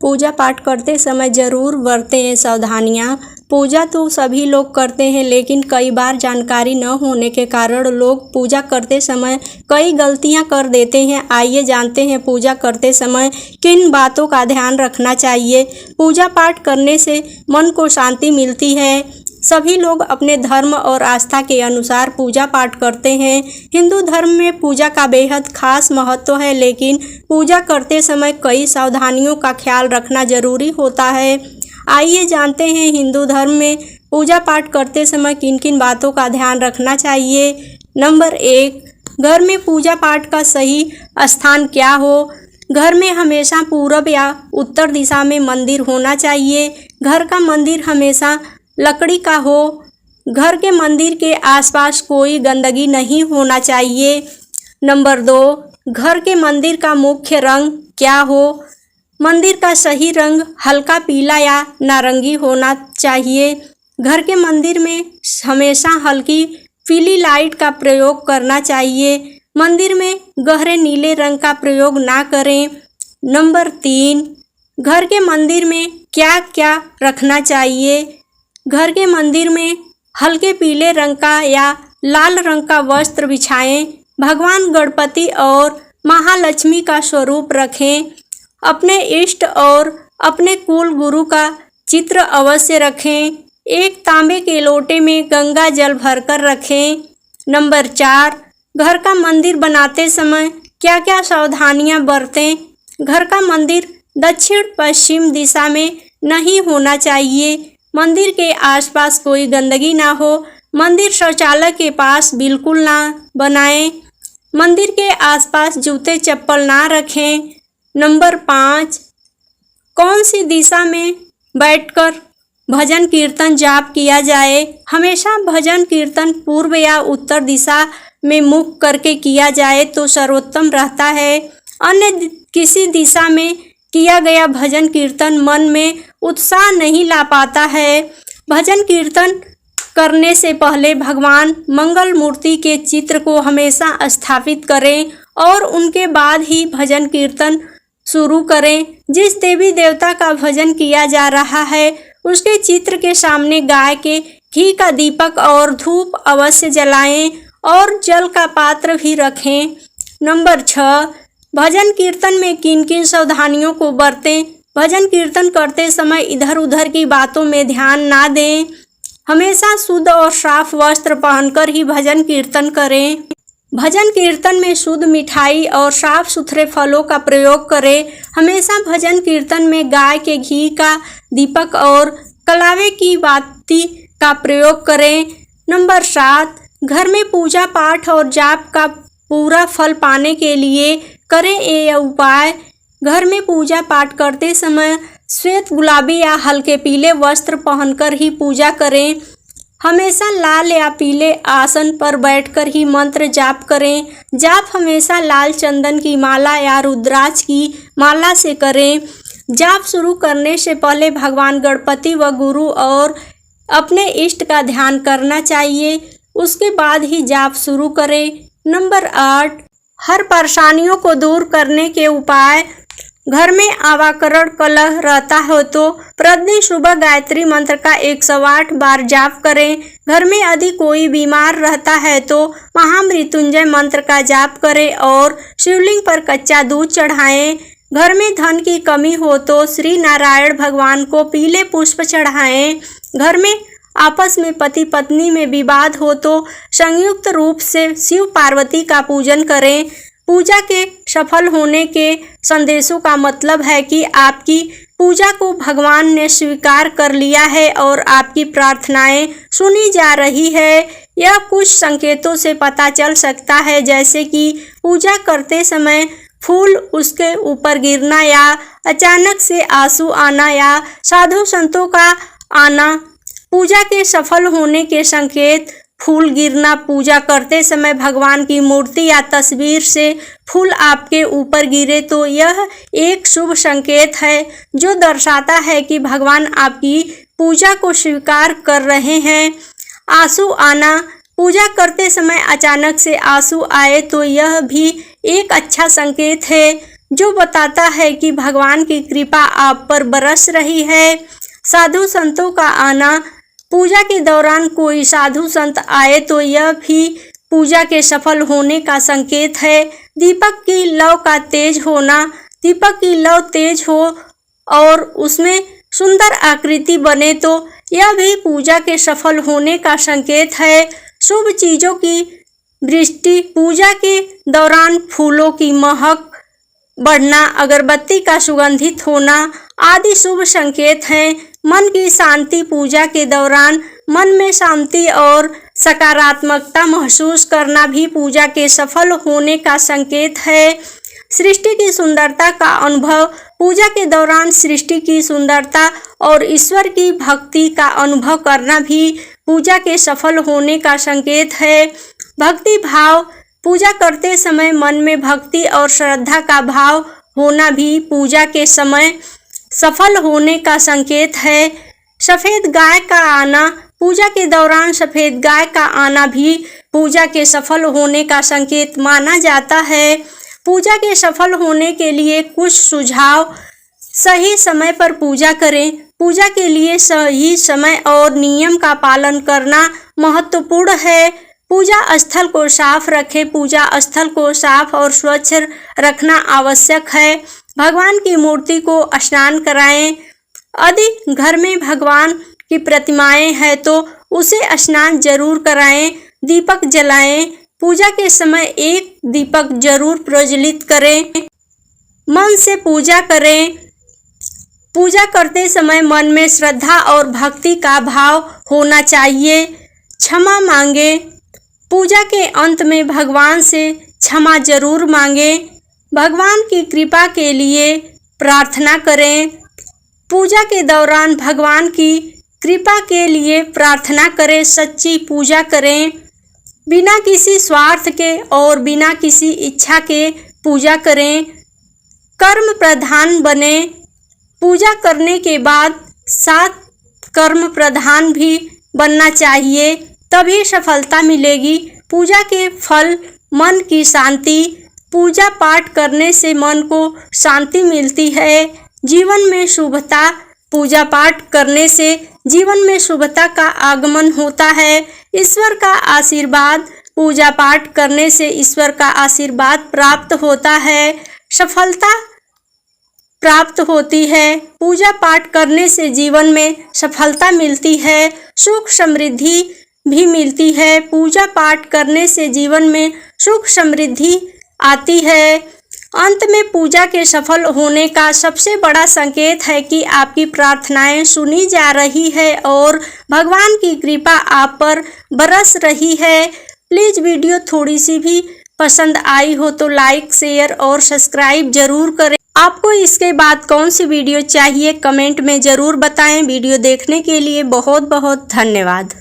पूजा पाठ करते समय ज़रूर बरतें सावधानियाँ। पूजा तो सभी लोग करते हैं, लेकिन कई बार जानकारी न होने के कारण लोग पूजा करते समय कई गलतियां कर देते हैं। आइए जानते हैं पूजा करते समय किन बातों का ध्यान रखना चाहिए। पूजा पाठ करने से मन को शांति मिलती है। सभी लोग अपने धर्म और आस्था के अनुसार पूजा पाठ करते हैं। हिंदू धर्म में पूजा का बेहद खास महत्व है, लेकिन पूजा करते समय कई सावधानियों का ख्याल रखना जरूरी होता है। आइए जानते हैं हिंदू धर्म में पूजा पाठ करते समय किन किन बातों का ध्यान रखना चाहिए। नंबर 1, घर में पूजा पाठ का सही स्थान क्या हो। घर में हमेशा पूरब या उत्तर दिशा में मंदिर होना चाहिए। घर का मंदिर हमेशा लकड़ी का हो। घर के मंदिर के आसपास कोई गंदगी नहीं होना चाहिए। नंबर 2, घर के मंदिर का मुख्य रंग क्या हो। मंदिर का सही रंग हल्का पीला या नारंगी होना चाहिए। घर के मंदिर में हमेशा हल्की पीली लाइट का प्रयोग करना चाहिए। मंदिर में गहरे नीले रंग का प्रयोग ना करें। नंबर 3, घर के मंदिर में क्या क्या रखना चाहिए। घर के मंदिर में हल्के पीले रंग का या लाल रंग का वस्त्र बिछाएं। भगवान गणपति और महालक्ष्मी का स्वरूप रखें। अपने इष्ट और अपने कुल गुरु का चित्र अवश्य रखें। एक तांबे के लोटे में गंगा जल भरकर रखें। नंबर 4, घर का मंदिर बनाते समय क्या क्या सावधानियां बरतें। घर का मंदिर दक्षिण पश्चिम दिशा में नहीं होना चाहिए। मंदिर के आसपास कोई गंदगी ना हो। मंदिर शौचालय के पास बिल्कुल ना बनाएं। मंदिर के आसपास जूते चप्पल ना रखें। नंबर 5, कौन सी दिशा में बैठकर भजन कीर्तन जाप किया जाए। हमेशा भजन कीर्तन पूर्व या उत्तर दिशा में मुख करके किया जाए तो सर्वोत्तम रहता है। अन्य किसी दिशा में किया गया भजन कीर्तन मन में उत्साह नहीं ला पाता है। भजन कीर्तन करने से पहले भगवान मंगल मूर्ति के चित्र को हमेशा स्थापित करें और उनके बाद ही भजन कीर्तन शुरू करें। जिस देवी देवता का भजन किया जा रहा है उसके चित्र के सामने गाय के घी का दीपक और धूप अवश्य जलाएं और जल का पात्र भी रखें। नंबर 6, भजन कीर्तन में किन किन सावधानियों को बरतें। भजन कीर्तन करते समय इधर उधर की बातों में ध्यान ना दें। हमेशा शुद्ध और साफ वस्त्र पहनकर ही भजन कीर्तन करें। भजन कीर्तन में शुद्ध मिठाई और साफ सुथरे फलों का प्रयोग करें। हमेशा भजन कीर्तन में गाय के घी का दीपक और कलावे की बाती का प्रयोग करें। नंबर 7, घर में पूजा पाठ और जाप का पूरा फल पाने के लिए करें ये उपाय। घर में पूजा पाठ करते समय श्वेत गुलाबी या हल्के पीले वस्त्र पहनकर ही पूजा करें। हमेशा लाल या पीले आसन पर बैठकर ही मंत्र जाप करें। जाप हमेशा लाल चंदन की माला या रुद्राक्ष की माला से करें। जाप शुरू करने से पहले भगवान गणपति व गुरु और अपने इष्ट का ध्यान करना चाहिए। उसके बाद ही जाप शुरू करें। नंबर 8, हर परेशानियों को दूर करने के उपाय। घर में आवाकरण कलह रहता हो तो प्रतिदिन सुबह गायत्री मंत्र का 108 बार जाप करें। घर में यदि कोई बीमार रहता है तो महामृत्युंजय मंत्र का जाप करें और शिवलिंग पर कच्चा दूध चढ़ाएं। घर में धन की कमी हो तो श्री नारायण भगवान को पीले पुष्प चढ़ाएं। घर में आपस में पति पत्नी में विवाद हो तो संयुक्त रूप से शिव पार्वती का पूजन करें। पूजा के सफल होने के संदेशों का मतलब है कि आपकी पूजा को भगवान ने स्वीकार कर लिया है और आपकी प्रार्थनाएं सुनी जा रही है। यह कुछ संकेतों से पता चल सकता है, जैसे कि पूजा करते समय फूल उसके ऊपर गिरना या अचानक से आंसू आना या साधु संतों का आना। पूजा के सफल होने के संकेत फूल गिरना। पूजा करते समय भगवान की मूर्ति या तस्वीर से फूल आपके ऊपर गिरे तो यह एक शुभ संकेत है जो दर्शाता है कि भगवान आपकी पूजा को स्वीकार कर रहे हैं। आंसू आना। पूजा करते समय अचानक से आंसू आए तो यह भी एक अच्छा संकेत है। जो बताता है कि भगवान की कृपा आप पर बरस रही है। साधु संतों का आना, पूजा के दौरान कोई साधु संत आए तो यह भी पूजा के सफल होने का संकेत है। दीपक की लौ का तेज होना, दीपक की लौ तेज हो और उसमें सुंदर आकृति बने तो यह भी पूजा के सफल होने का संकेत है। शुभ चीजों की वृष्टि, पूजा के दौरान फूलों की महक बढ़ना, अगरबत्ती का सुगंधित होना आदि शुभ संकेत हैं। मन की शांति, पूजा के दौरान मन में शांति और सकारात्मकता महसूस करना भी पूजा के सफल होने का संकेत है। सृष्टि की सुंदरता का अनुभव, पूजा के दौरान सृष्टि की सुंदरता और ईश्वर की भक्ति का अनुभव करना भी पूजा के सफल होने का संकेत है। भक्ति भाव, पूजा करते समय मन में भक्ति और श्रद्धा का भाव होना भी पूजा के समय सफल होने का संकेत है। सफ़ेद गाय का आना, पूजा के दौरान सफ़ेद गाय का आना भी पूजा के सफल होने का संकेत माना जाता है। पूजा के सफल होने के लिए कुछ सुझाव: सही समय पर पूजा करें, पूजा के लिए सही समय और नियम का पालन करना महत्वपूर्ण है। पूजा स्थल को साफ रखें, पूजा स्थल को साफ और स्वच्छ रखना आवश्यक है। भगवान की मूर्ति को स्नान कराएं। यदि घर में भगवान की प्रतिमाएं हैं तो उसे स्नान जरूर कराएं। दीपक जलाएं, पूजा के समय एक दीपक जरूर प्रज्वलित करें। मन से पूजा करें, पूजा करते समय मन में श्रद्धा और भक्ति का भाव होना चाहिए। क्षमा मांगे, पूजा के अंत में भगवान से क्षमा जरूर मांगे। भगवान की कृपा के लिए प्रार्थना करें, पूजा के दौरान भगवान की कृपा के लिए प्रार्थना करें। सच्ची पूजा करें, बिना किसी स्वार्थ के और बिना किसी इच्छा के पूजा करें। कर्म प्रधान बने, पूजा करने के बाद साथ कर्म प्रधान भी बनना चाहिए, तभी सफलता मिलेगी। पूजा के फल, मन की शांति, पूजा पाठ करने से मन को शांति मिलती है। जीवन में शुभता, पूजा पाठ करने से जीवन में शुभता का आगमन होता है। ईश्वर का आशीर्वाद, पूजा पाठ करने से ईश्वर का आशीर्वाद प्राप्त होता है, सफलता प्राप्त होती है। पूजा पाठ करने से जीवन में सफलता मिलती है, सुख समृद्धि भी मिलती है। पूजा पाठ करने से जीवन में सुख समृद्धि आती है। अंत में पूजा के सफल होने का सबसे बड़ा संकेत है कि आपकी प्रार्थनाएं सुनी जा रही है और भगवान की कृपा आप पर बरस रही है। प्लीज़ वीडियो थोड़ी सी भी पसंद आई हो तो लाइक, शेयर और सब्सक्राइब जरूर करें। आपको इसके बाद कौन सी वीडियो चाहिए कमेंट में ज़रूर बताएं। वीडियो देखने के लिए बहुत बहुत धन्यवाद।